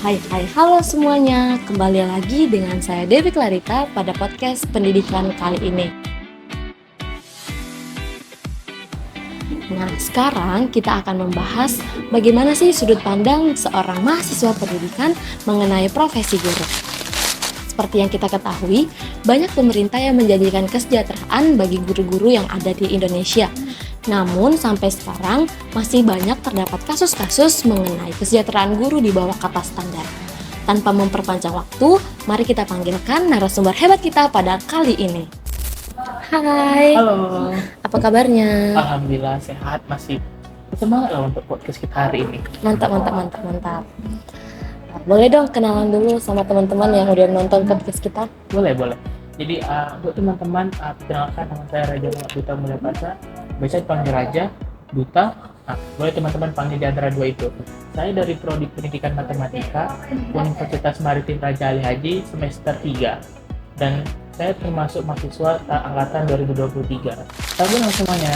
Halo semuanya, kembali lagi dengan saya Devi Clarita pada podcast pendidikan kali ini. Nah, sekarang kita akan membahas bagaimana sih sudut pandang seorang mahasiswa pendidikan mengenai profesi guru. Seperti yang kita ketahui, banyak pemerintah yang menjanjikan kesejahteraan bagi guru-guru yang ada di Indonesia. Namun sampai sekarang masih banyak terdapat kasus-kasus mengenai kesejahteraan guru di bawah kata standar. Tanpa memperpanjang waktu, mari kita panggilkan narasumber hebat kita pada kali ini. Hai, Halo, apa kabarnya? alhamdulillah sehat, masih semangat lah untuk podcast kita hari ini. Mantap. Nah, boleh dong kenalan dulu sama teman-teman yang udah nonton podcast kita? Boleh. Jadi buat teman-teman, perkenalkan nama saya Raja Muhammad Duta Mulia Pasha. Biasa dipanggil Raja, Duta. Boleh teman-teman panggil di antara dua itu. Saya dari Prodi Pendidikan Matematika Universitas Maritim Raja Ali Haji semester 3. Dan saya termasuk mahasiswa angkatan 2023. Selamat semuanya.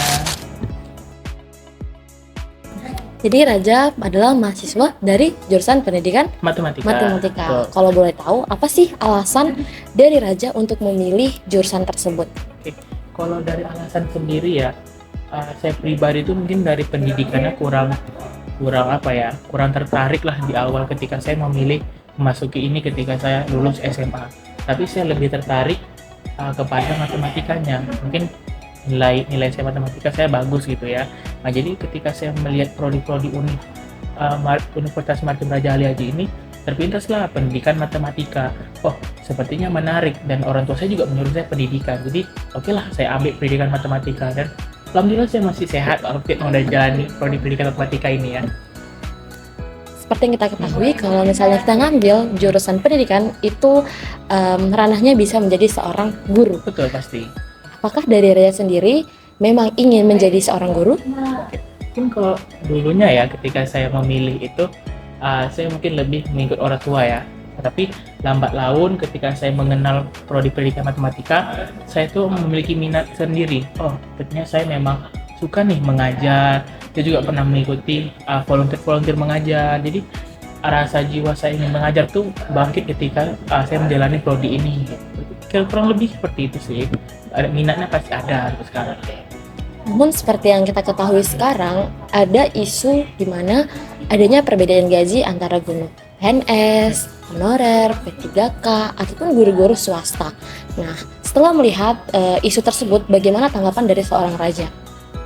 Jadi Raja adalah mahasiswa dari jurusan pendidikan Matematika. matematika. Kalau boleh tahu, apa sih alasan dari Raja untuk memilih jurusan tersebut? Oke. Kalau dari alasan sendiri ya, saya pribadi itu mungkin dari pendidikannya kurang tertarik lah di awal ketika saya memilih memasuki ini ketika saya lulus SMA. Tapi saya lebih tertarik kepada matematikanya. Mungkin nilai saya matematika saya bagus gitu ya. Nah, jadi ketika saya melihat prodi-prodi Universitas Maritim Raja Ali Haji ini, terpintaslah pendidikan matematika. Oh, sepertinya menarik, dan orang tua saya juga menyuruh saya pendidikan. Jadi, oke lah, saya ambil pendidikan matematika, dan alhamdulillah saya masih sehat walaupun udah jalani prodi pendidikan matematika ini ya. Seperti yang kita ketahui, kalau misalnya kita ngambil jurusan pendidikan, itu ranahnya bisa menjadi seorang guru. Betul, pasti. Apakah dari Raja sendiri memang ingin menjadi seorang guru? Mungkin kalau dulunya ya, ketika saya memilih itu, saya mungkin lebih mengikut orang tua ya. Tapi lambat laun ketika saya mengenal prodi pendidikan matematika, saya tuh memiliki minat sendiri. Oh, ternyata saya memang suka nih mengajar. Saya juga pernah mengikuti volunteer mengajar. Jadi rasa jiwa saya ingin mengajar tuh bangkit ketika saya menjalani prodi ini. Kurang lebih seperti itu sih. Ada minatnya pasti ada sekarang. Namun seperti yang kita ketahui sekarang, ada isu di mana adanya perbedaan gaji antara guru PNS, honorer, P3K, ataupun guru-guru swasta. Nah, setelah melihat isu tersebut, bagaimana tanggapan dari seorang Raja?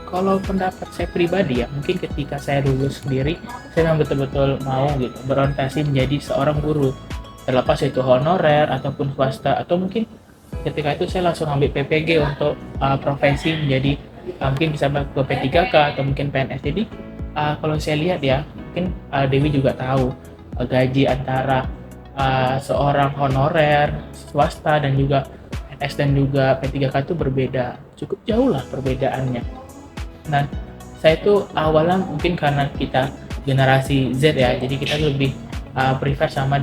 Kalau pendapat saya pribadi ya, mungkin ketika saya lulus sendiri, saya memang betul-betul mau gitu berorientasi menjadi seorang guru, terlepas itu honorer ataupun swasta, atau mungkin ketika itu saya langsung ambil PPG untuk profesi menjadi mungkin bisa ke P3K atau mungkin PNS. Jadi kalau saya lihat ya, mungkin Dewi juga tahu gaji antara seorang honorer swasta dan juga PNS dan juga P3K itu berbeda, cukup jauh lah perbedaannya. Nah, saya itu awalnya mungkin karena kita generasi Z ya, jadi kita lebih prefer sama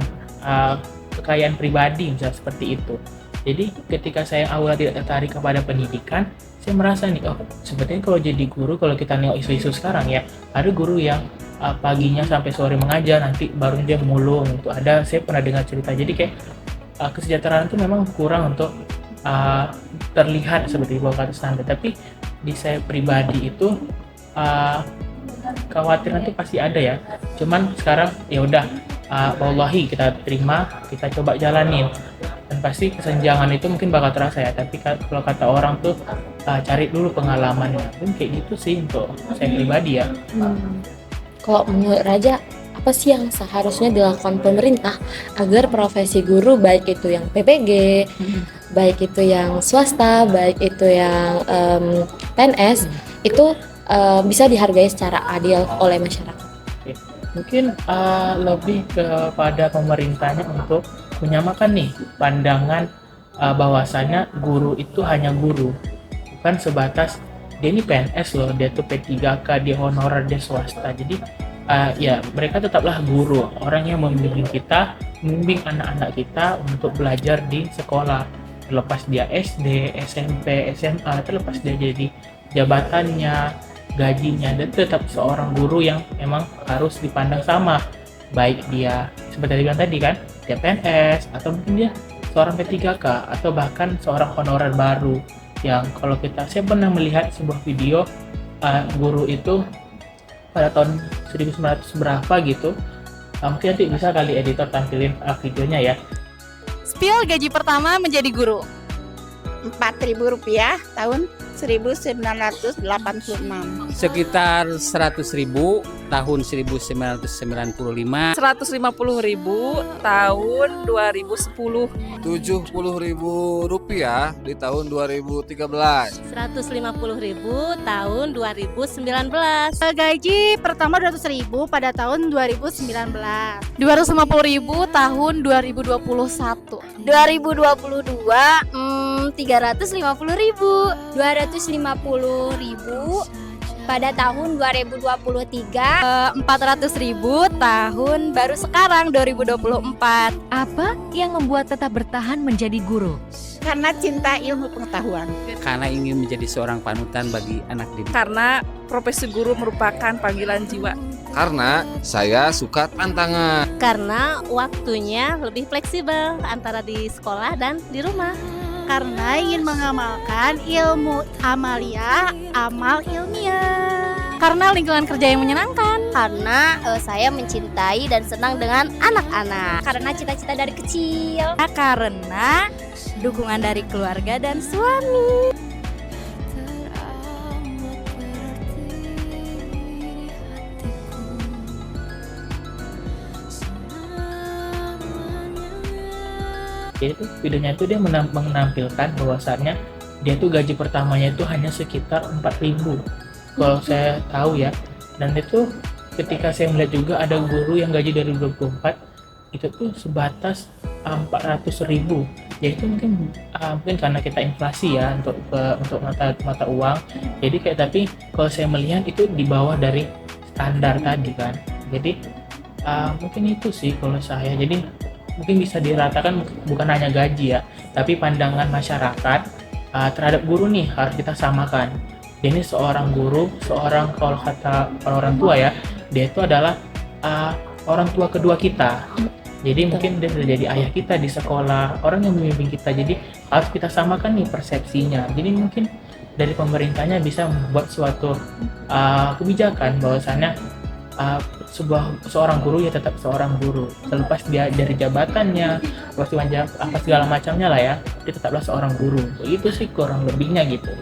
kekayaan pribadi misalnya seperti itu. Jadi ketika saya awalnya tidak tertarik kepada pendidikan, saya merasa nih, oh sebenarnya kalau jadi guru, kalau kita nengok isu-isu sekarang ya, ada guru yang paginya sampai sore mengajar, nanti baru dia mulung itu. Saya pernah dengar cerita. Jadi kayak kesejahteraan itu memang kurang untuk terlihat seperti bawah kata standar. Tapi di saya pribadi itu kekhawatiran itu pasti ada ya. Cuman sekarang ya udah, wallahi kita terima, kita coba jalanin. Dan pasti kesenjangan itu mungkin bakal terasa ya, tapi kalau kata orang tuh cari dulu pengalamannya. Mungkin kayak gitu sih untuk saya pribadi ya. Kalau menurut Raja, apa sih yang seharusnya dilakukan pemerintah agar profesi guru, baik itu yang PPG, baik itu yang swasta, baik itu yang PNS, itu bisa dihargai secara adil oleh masyarakat? Oke. Mungkin lebih kepada pemerintahnya untuk menyamakan nih pandangan bahwasanya guru itu hanya guru, bukan sebatas dia ini PNS loh, dia tuh P3K, dia honorer, dia swasta. Jadi ya mereka tetaplah guru, orang yang membimbing kita, membimbing anak-anak kita untuk belajar di sekolah, terlepas dia SD, SMP, SMA, terlepas dia jadi jabatannya, gajinya, dan tetap seorang guru yang memang harus dipandang sama baik dia seperti yang tadi kan, dia PNS atau mungkin dia seorang P3K atau bahkan seorang honorer baru yang kalau saya pernah melihat sebuah video guru itu pada tahun 1900 berapa gitu. Mungkin nanti bisa kali editor tampilin videonya ya. Spill gaji pertama menjadi guru. Rp4.000 tahun 1986. Sekitar 100.000 tahun 1995. 150.000 tahun 2010. Rp70.000 di tahun 2013. 150.000 tahun 2019. Gaji pertama 200.000 pada tahun 2019. 250.000 tahun 2021. 2022 350.000. 250.000 pada tahun 2023. 400.000 tahun baru sekarang 2024. Apa yang membuat tetap bertahan menjadi guru? Karena cinta ilmu pengetahuan. Karena ingin menjadi seorang panutan bagi anak didik. Karena profesi guru merupakan panggilan jiwa. Karena saya suka tantangan. Karena waktunya lebih fleksibel antara di sekolah dan di rumah. Karena ingin mengamalkan ilmu amalia, amal ilmiah. Karena lingkungan kerja yang menyenangkan. Karena saya mencintai dan senang dengan anak-anak. Karena cita-cita dari kecil. Karena dukungan dari keluarga dan suami. Jadi tuh videonya itu dia menampilkan bahwasannya dia tuh gaji pertamanya itu hanya sekitar 4.000 kalau saya tahu ya. Dan itu ketika saya melihat juga ada guru yang gaji dari 2024 itu tuh sebatas 400.000. Jadi itu mungkin karena kita inflasi ya untuk mata uang. Jadi tapi kalau saya melihat itu di bawah dari standar tadi kan. Jadi mungkin itu sih kalau saya. Jadi mungkin bisa diratakan bukan hanya gaji ya, tapi pandangan masyarakat terhadap guru nih harus kita samakan. Dia ini seorang guru, kalau kata orang tua ya, dia itu adalah orang tua kedua kita. Jadi mungkin dia sudah jadi ayah kita di sekolah, orang yang membimbing kita. Jadi harus kita samakan nih persepsinya. Jadi mungkin dari pemerintahnya bisa membuat suatu kebijakan bahwasannya seorang guru ya tetap seorang guru, terlepas dia dari jabatannya, apa segala macamnya lah ya, dia tetaplah seorang guru. Itu sih kurang lebihnya gitu.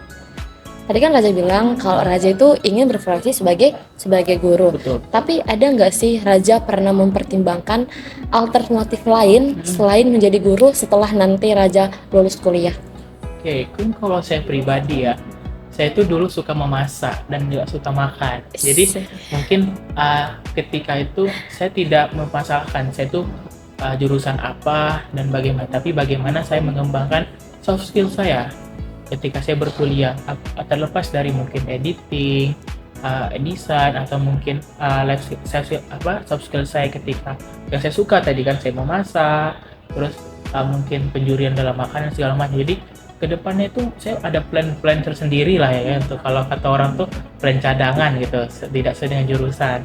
Tadi kan Raja bilang kalau Raja itu ingin berprofesi sebagai guru. Betul. Tapi ada nggak sih Raja pernah mempertimbangkan alternatif lain selain menjadi guru setelah nanti Raja lulus kuliah? Oke, kalau saya pribadi ya, saya itu dulu suka memasak dan juga suka makan. Jadi mungkin ketika itu saya tidak memasalahkan saya itu jurusan apa dan bagaimana, tapi bagaimana saya mengembangkan soft skill saya ketika saya berkuliah, terlepas dari mungkin editing, desain atau mungkin soft skill saya ketika yang saya suka tadi kan, saya memasak, terus mungkin penjurian dalam makanan segala macam. Jadi kedepannya itu saya ada plan tersendiri lah ya, untuk kalau kata orang tuh plan cadangan gitu, tidak sesuai dengan jurusan.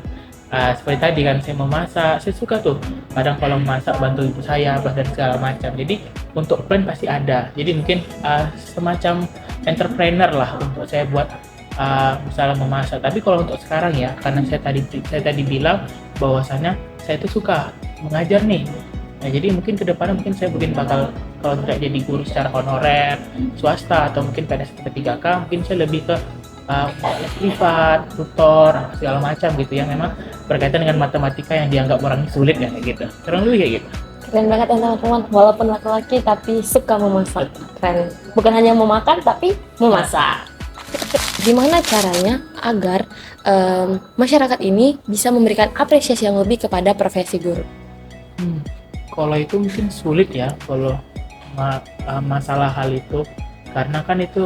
Seperti tadi kan saya memasak, saya suka tuh kadang kalau memasak bantu ibu saya dan segala macam. Jadi untuk plan pasti ada. Jadi mungkin semacam entrepreneur lah untuk saya buat misalnya memasak. Tapi kalau untuk sekarang ya, karena saya tadi bilang bahwasannya saya tuh suka mengajar nih. Nah, jadi mungkin ke depannya mungkin saya bakal kalau tidak jadi guru secara honorer swasta atau mungkin PNS P3K, mungkin saya lebih ke privat, tutor, segala macam gitu yang memang berkaitan dengan matematika yang dianggap orangnya sulit ya gitu. Kurang lebih kayak gitu. Keren banget ya teman-teman, walaupun laki-laki tapi suka memasak. Keren. Bukan hanya memakan tapi memasak. Gimana caranya agar masyarakat ini bisa memberikan apresiasi yang lebih kepada profesi guru? Kalau itu mungkin sulit ya kalau masalah hal itu, karena kan itu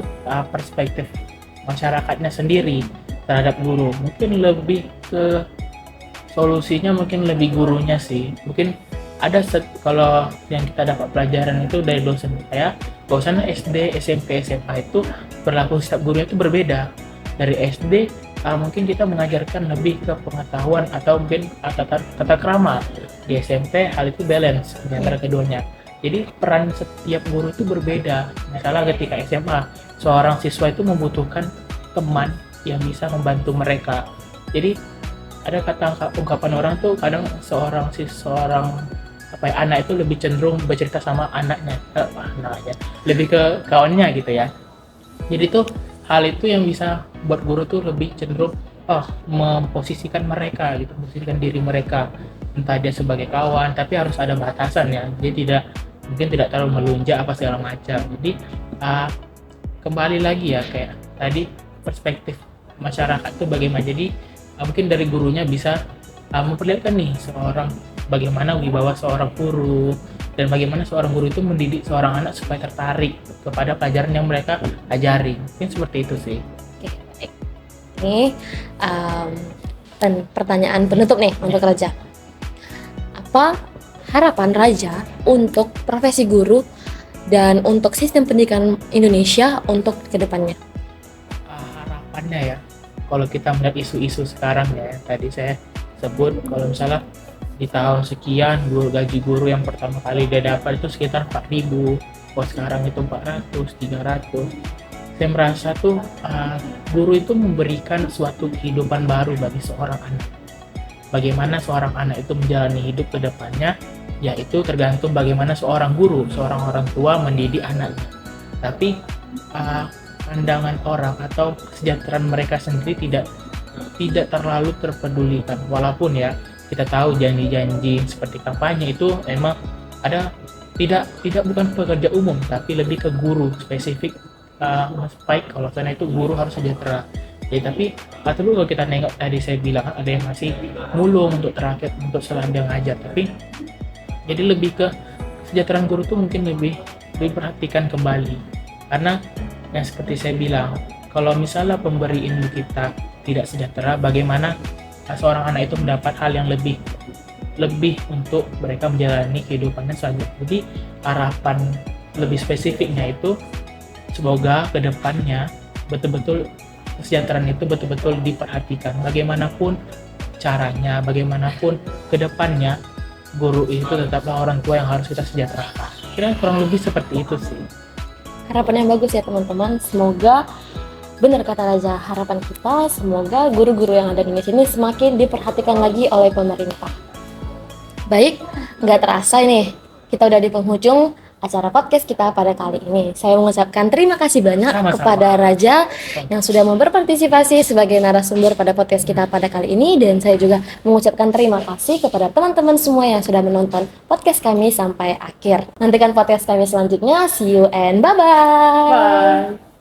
perspektif masyarakatnya sendiri terhadap guru. Mungkin lebih ke solusinya mungkin lebih gurunya sih. Mungkin ada kalau yang kita dapat pelajaran itu dari dosen saya, bahwasannya SD, SMP, SMA itu berlaku setiap gurunya itu berbeda. Dari SD mungkin kita mengajarkan lebih ke pengetahuan atau mungkin tata krama. Di SMP hal itu balance di antara keduanya. Jadi peran setiap guru itu berbeda. Misalnya ketika SMA, seorang siswa itu membutuhkan teman yang bisa membantu mereka. Jadi ada ungkapan orang tuh kadang seorang anak itu lebih cenderung bercerita sama anaknya, lebih ke kawannya gitu ya. Jadi tuh hal itu yang bisa buat guru tuh lebih cenderung memposisikan mereka gitu, memposisikan diri mereka, entah dia sebagai kawan, tapi harus ada batasan ya. Jadi mungkin tidak terlalu melunjak apa segala macam. Jadi kembali lagi ya kayak tadi perspektif masyarakat tuh bagaimana. Jadi mungkin dari gurunya bisa memperlihatkan nih bagaimana wibawa seorang guru dan bagaimana seorang guru itu mendidik seorang anak supaya tertarik kepada pelajaran yang mereka ajari. Mungkin seperti itu sih. Oke, baik. Ini pertanyaan penutup nih untuk Raja. Apa harapan Raja untuk profesi guru dan untuk sistem pendidikan Indonesia untuk kedepannya? Harapannya ya, kalau kita melihat isu-isu sekarang ya, tadi saya sebut kalau misalnya di tahun sekian gaji guru yang pertama kali dia dapat itu sekitar 4.000, kalau sekarang itu 400, 300. Saya merasa tuh guru itu memberikan suatu kehidupan baru bagi seorang anak. Bagaimana seorang anak itu menjalani hidup ke depannya, yaitu tergantung bagaimana seorang guru, seorang orang tua mendidik anaknya. Tapi pandangan orang atau kesejahteraan mereka sendiri tidak terlalu terpedulikan. Walaupun ya kita tahu janji-janji seperti kampanye itu emang ada, bukan pekerja umum tapi lebih ke guru spesifik, baik kalau sana itu guru harus sejahtera. Ya, tapi dulu kalau kita nengok tadi saya bilang ada yang masih mulung untuk terakhir untuk selanjang ngajar. Tapi jadi lebih ke kesejahteraan guru tuh mungkin lebih diperhatikan kembali, karena yang seperti saya bilang, kalau misalnya pemberi ilmu kita tidak sejahtera, bagaimana seorang anak itu mendapat hal yang lebih untuk mereka menjalani kehidupannya selanjutnya. Jadi harapan lebih spesifiknya itu semoga ke depannya betul-betul kesejahteraan itu betul-betul diperhatikan. Bagaimanapun caranya, bagaimanapun ke depannya, guru itu tetaplah orang tua yang harus kita sejahterakan. Kira kurang lebih seperti itu sih. Harapan yang bagus ya teman-teman. Semoga benar kata Raja, harapan kita semoga guru-guru yang ada di Indonesia ini semakin diperhatikan lagi oleh pemerintah. Baik, nggak terasa ini kita udah di penghujung acara podcast kita pada kali ini. Saya mengucapkan terima kasih banyak kepada Raja yang sudah mau berpartisipasi sebagai narasumber pada podcast kita pada kali ini, dan saya juga mengucapkan terima kasih kepada teman-teman semua yang sudah menonton podcast kami sampai akhir. Nantikan podcast kami selanjutnya. See you and bye-bye. Bye.